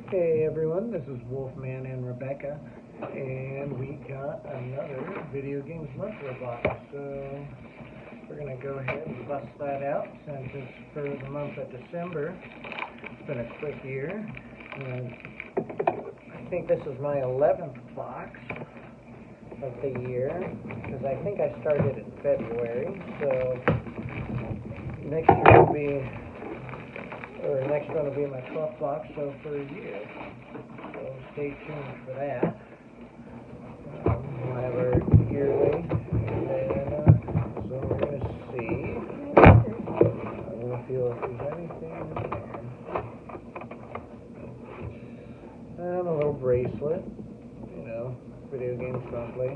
Hey everyone, this is Wolfman and Rebecca, and we got another Video Games Monthly box. So we're going to go ahead and bust that out since it's for the month of December. It's been a quick year, and I think this is my 11th box of the year, because I think I started in February, so next year will be, or next one will be my 12th box, so for a year. So stay tuned for that. We'll have our yearly, and then, so we're going to see. I'm going to feel if there's anything in there. A little bracelet, Video Games Monthly.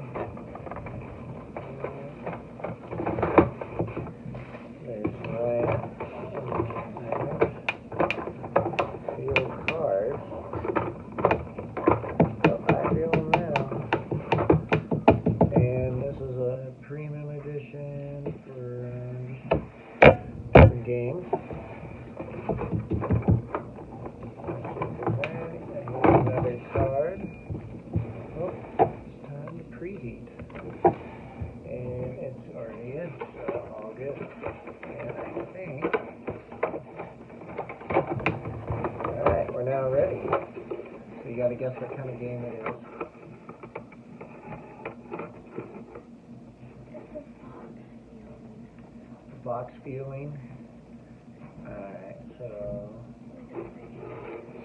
There's that. Sealed cards. Oh, I feel them now. And this is a premium edition for different games. Another card. Oh, it's time to preheat. And it's already in, so all good. And I think, alright, we're now ready. So you gotta guess what kind of game it is. Box viewing. Alright, so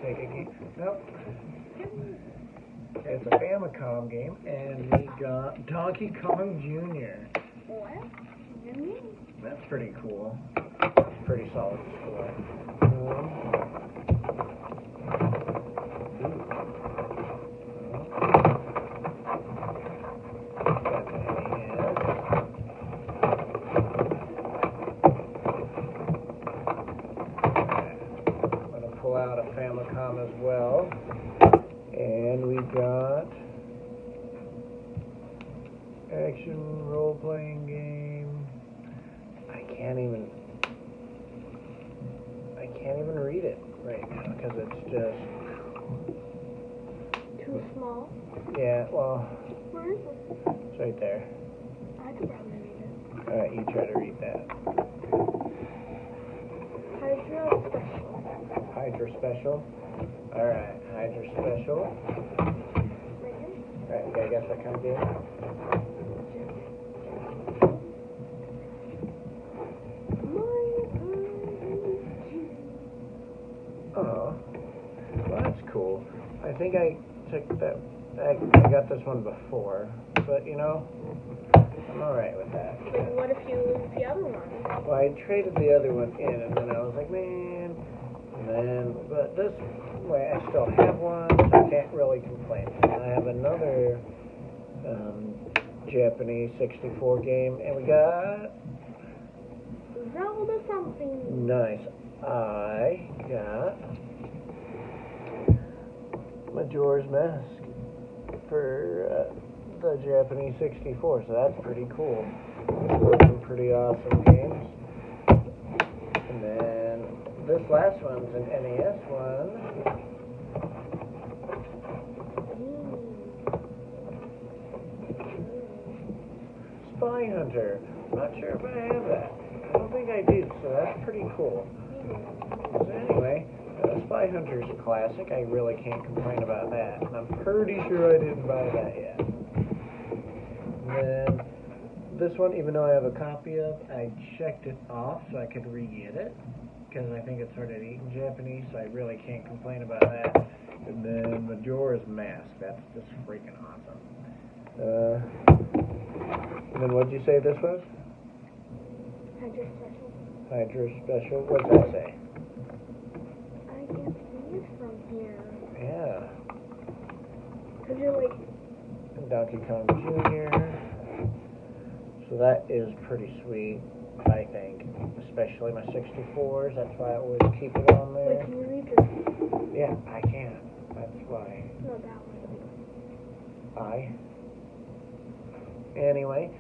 Sega game. Nope. It's a Famicom game, and we got Donkey Kong Jr. What? That's pretty cool. Pretty solid score. I'm going to pull out a Famicom as well. And we got action role-playing game. I can't even read it right now because it's just too small. Yeah, well, Where is it? it's right there. I could probably read it. All right, you try to read that. Hydra Special. Hydra Special. All right, Hydra Special. All right, you gotta guess what kind of game? Oh, well, that's cool. I think I took that. I got this one before, but I'm all right with that. But what if you lose the other one? Well, I traded the other one in, and then I was like, man. And then, but this way I still have one, so I can't really complain. And I have another Japanese 64 game, and we got Zelda something. nice. I got Majora's Mask for the Japanese 64, so that's pretty cool. Some pretty awesome games. And then this last one's an NES one. Spy Hunter. Not sure if I have that. I don't think I do, so that's pretty cool. So anyway, Spy Hunter's a classic. I really can't complain about that. And I'm pretty sure I didn't buy that yet. And then this one, even though I have a copy of, I checked it off so I could re-get it. Because I think it's started eating Japanese, so I really can't complain about that. And then Majora's Mask. That's just freaking awesome. And then what did you say this was? Hydra Special. Hydra Special. What does that say? I can't see it from here. Yeah. Because you're like... Donkey Kong Jr. So that is pretty sweet, I think. Especially my 64s. That's why I always keep it on there. Wait, can you read this? Yeah, I can. That's why. No, that one. Anyway,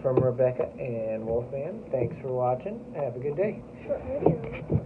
from Rebecca and Wolfman, thanks for watching. Have a good day. Short video.